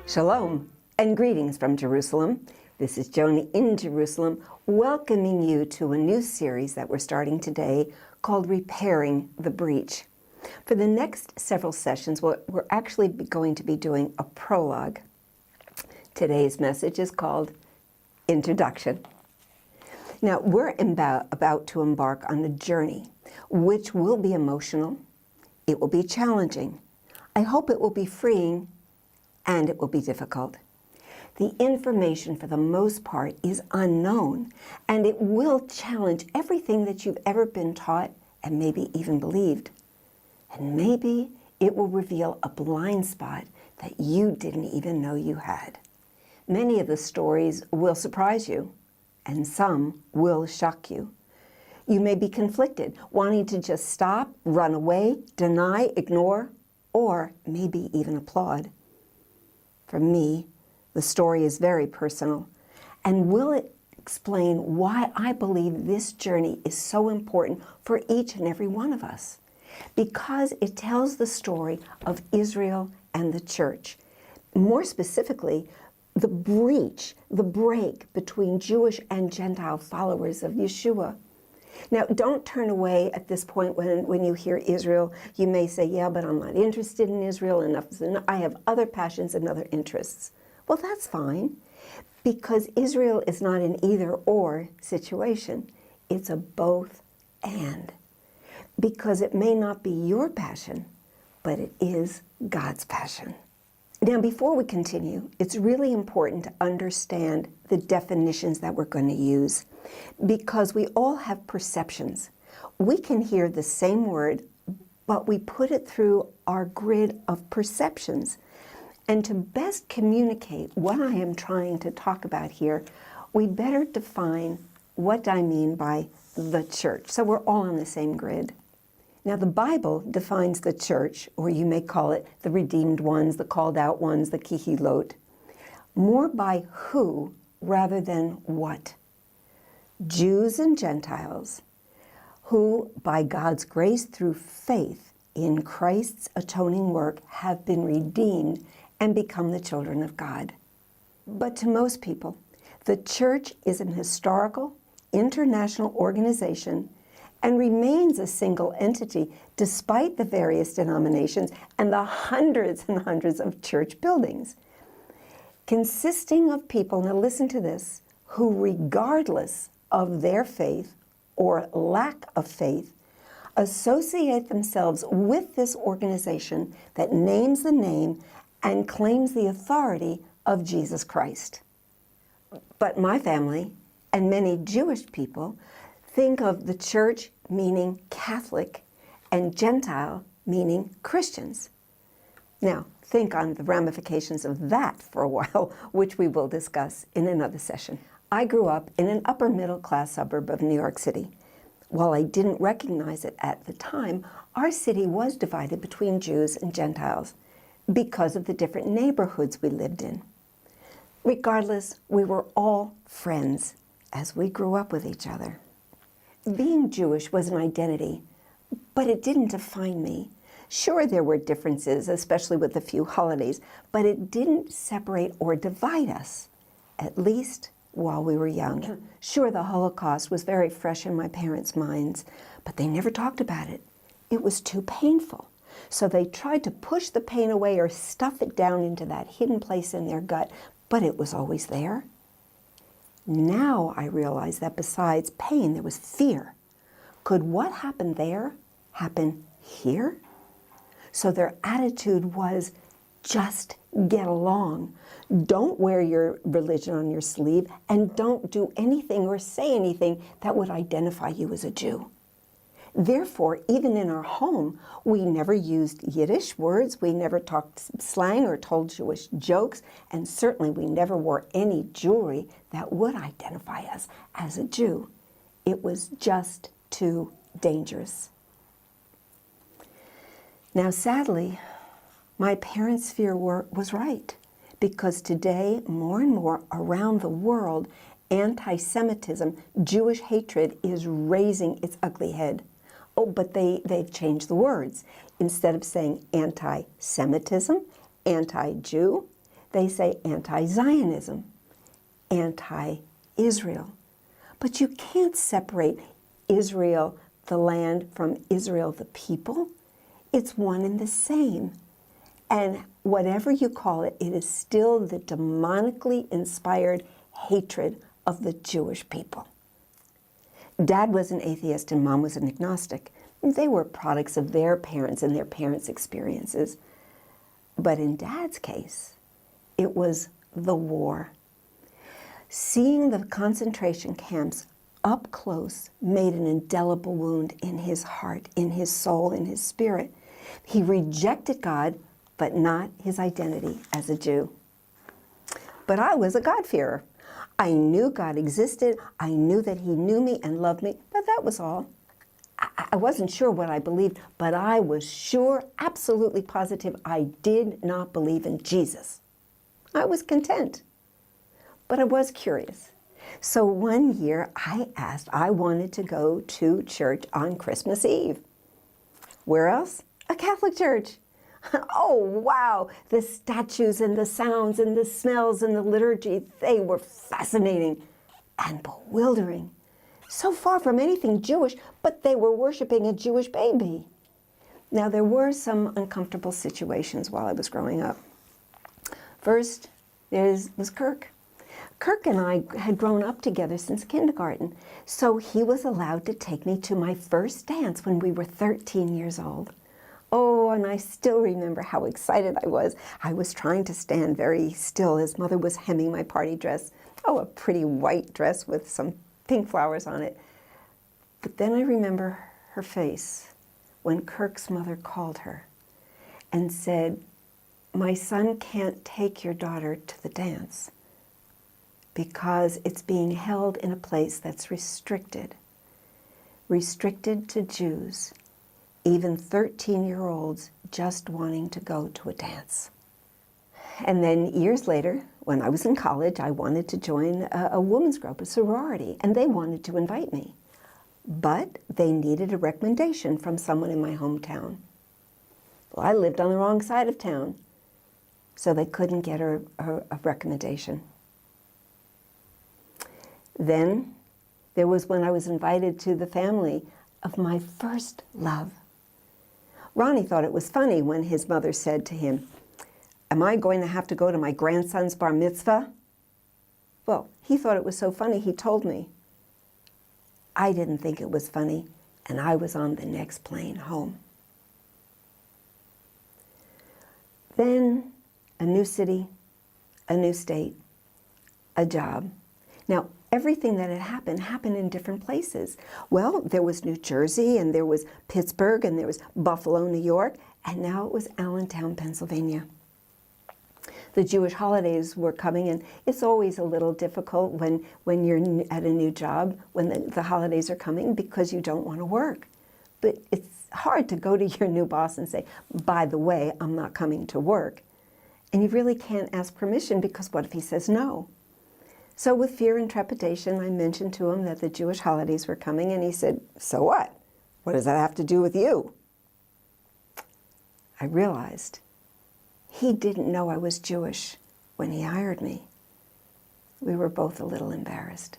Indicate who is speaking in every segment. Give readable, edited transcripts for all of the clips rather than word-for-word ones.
Speaker 1: Shalom and greetings from Jerusalem. This is Joni in Jerusalem, welcoming you to a new series that we're starting today called Repairing the Breach. For the next several sessions, we're actually going to be doing a prologue. Today's message is called Introduction. Now, we're about to embark on a journey which will be emotional, it will be challenging. I hope it will be freeing, and it will be difficult. The information, for the most part, is unknown, and it will challenge everything that you've ever been taught and maybe even believed. And maybe it will reveal a blind spot that you didn't even know you had. Many of the stories will surprise you, and some will shock you. You may be conflicted, wanting to just stop, run away, deny, ignore, or maybe even applaud. For me, the story is very personal and will explain why I believe this journey is so important for each and every one of us. Because it tells the story of Israel and the church. More specifically, the breach, the break between Jewish and Gentile followers of Yeshua. Now, don't turn away at this point when you hear Israel. You may say, yeah, but I'm not interested in Israel enough. I have other passions and other interests. Well, that's fine, because Israel is not an either-or situation. It's a both-and. Because it may not be your passion, but it is God's passion. Now, before we continue, it's really important to understand the definitions that we're going to use, because we all have perceptions. We can hear the same word, but we put it through our grid of perceptions. And to best communicate what I am trying to talk about here, we better define what I mean by the church, so we're all on the same grid. Now, the Bible defines the church, or you may call it the redeemed ones, the called out ones, the kihilot, more by who rather than what. Jews and Gentiles, who by God's grace through faith in Christ's atoning work have been redeemed and become the children of God. But to most people, the church is an historical, international organization and remains a single entity despite the various denominations and the hundreds and hundreds of church buildings, consisting of people, now listen to this, who regardless of their faith or lack of faith, associate themselves with this organization that names the name and claims the authority of Jesus Christ. But my family and many Jewish people think of the church meaning Catholic and Gentile meaning Christians. Now, think on the ramifications of that for a while, which we will discuss in another session. I grew up in an upper middle class suburb of New York City. While I didn't recognize it at the time, our city was divided between Jews and Gentiles because of the different neighborhoods we lived in. Regardless, we were all friends as we grew up with each other. Being Jewish was an identity, but it didn't define me. Sure, there were differences, especially with a few holidays, but it didn't separate or divide us, at least while we were young. Sure, the Holocaust was very fresh in my parents' minds, but they never talked about it. It was too painful. So they tried to push the pain away or stuff it down into that hidden place in their gut, but it was always there. Now I realize that besides pain, there was fear. Could what happened there happen here? So their attitude was just get along. Don't wear your religion on your sleeve, and don't do anything or say anything that would identify you as a Jew. Therefore, even in our home, we never used Yiddish words, we never talked slang or told Jewish jokes, and certainly we never wore any jewelry that would identify us as a Jew. It was just too dangerous. Now, sadly, my parents' fear was right, because today, more and more around the world, anti-Semitism, Jewish hatred is raising its ugly head. Oh, but they've changed the words. Instead of saying anti-Semitism, anti-Jew, They say anti-Zionism, anti-Israel. But you can't separate Israel, the land, from Israel, the people. It's one and the same. And whatever you call it, it is still the demonically inspired hatred of the Jewish people. Dad was an atheist and Mom was an agnostic. They were products of their parents and their parents' experiences. But in Dad's case, it was the war. Seeing the concentration camps up close made an indelible wound in his heart, in his soul, in his spirit. He rejected God, but not his identity as a Jew. But I was a God-fearer. I knew God existed. I knew that he knew me and loved me, but that was all. I wasn't sure what I believed, but I was sure, absolutely positive, I did not believe in Jesus. I was content, but I was curious. So one year I wanted to go to church on Christmas Eve. Where else? A Catholic church. Oh, wow, the statues and the sounds and the smells and the liturgy, they were fascinating and bewildering. So far from anything Jewish, but they were worshiping a Jewish baby. Now, there were some uncomfortable situations while I was growing up. First, there was Kirk. Kirk and I had grown up together since kindergarten, so he was allowed to take me to my first dance when we were 13 years old. Oh, and I still remember how excited I was. I was trying to stand very still. His mother was hemming my party dress. Oh, a pretty white dress with some pink flowers on it. But then I remember her face when Kirk's mother called her and said, "My son can't take your daughter to the dance because it's being held in a place that's restricted to Jews, even 13-year-olds just wanting to go to a dance." And then years later, when I was in college, I wanted to join a women's group, a sorority, and they wanted to invite me. But they needed a recommendation from someone in my hometown. Well, I lived on the wrong side of town, so they couldn't get a recommendation. Then there was when I was invited to the family of my first love. Ronnie thought it was funny when his mother said to him, "Am I going to have to go to my grandson's bar mitzvah?" Well, he thought it was so funny, he told me. I didn't think it was funny, and I was on the next plane home. Then a new city, a new state, a job. Now, everything that had happened in different places. Well, there was New Jersey, and there was Pittsburgh, and there was Buffalo, New York, and now it was Allentown, Pennsylvania. The Jewish holidays were coming, and it's always a little difficult when you're at a new job, when the holidays are coming, because you don't want to work. But it's hard to go to your new boss and say, "By the way, I'm not coming to work." And you really can't ask permission, because what if he says no? So with fear and trepidation, I mentioned to him that the Jewish holidays were coming, and he said, "So what? What does that have to do with you?" I realized he didn't know I was Jewish when he hired me. We were both a little embarrassed.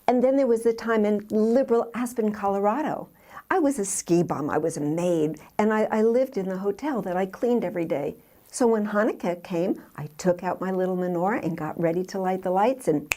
Speaker 1: And then there was the time in liberal Aspen, Colorado. I was a ski bum, I was a maid, and I lived in the hotel that I cleaned every day. So when Hanukkah came, I took out my little menorah and got ready to light the lights, and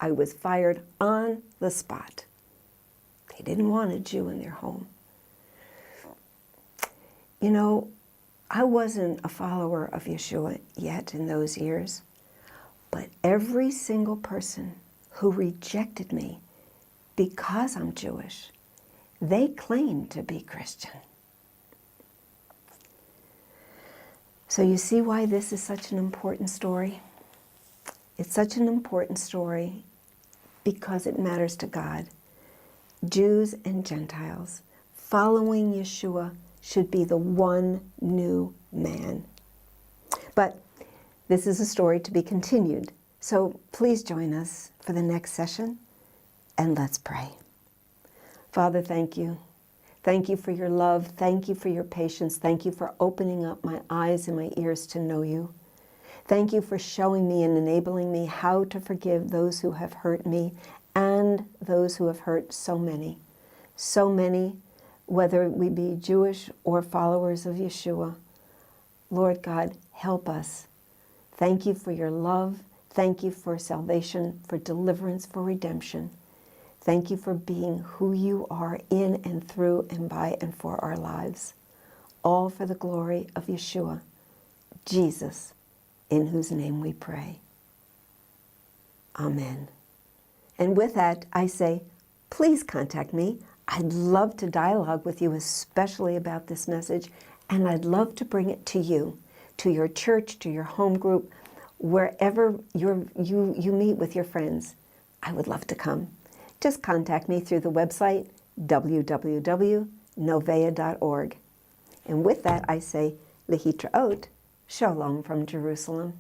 Speaker 1: I was fired on the spot. They didn't want a Jew in their home. You know, I wasn't a follower of Yeshua yet in those years, but every single person who rejected me because I'm Jewish, they claimed to be Christian. So you see why this is such an important story? It's such an important story because it matters to God. Jews and Gentiles following Yeshua should be the one new man. But this is a story to be continued. So please join us for the next session, and let's pray. Father, thank you. Thank you for your love. Thank you for your patience. Thank you for opening up my eyes and my ears to know you. Thank you for showing me and enabling me how to forgive those who have hurt me and those who have hurt so many, whether we be Jewish or followers of Yeshua. Lord God, help us. Thank you for your love. Thank you for salvation, for deliverance, for redemption. Thank you for being who you are in and through and by and for our lives. All for the glory of Yeshua, Jesus, in whose name we pray. Amen. And with that, I say, please contact me. I'd love to dialogue with you, especially about this message, and I'd love to bring it to you, to your church, to your home group, wherever you meet with your friends. I would love to come. Just contact me through the website, www.novea.org. And with that, I say, Lehitraot, Shalom from Jerusalem.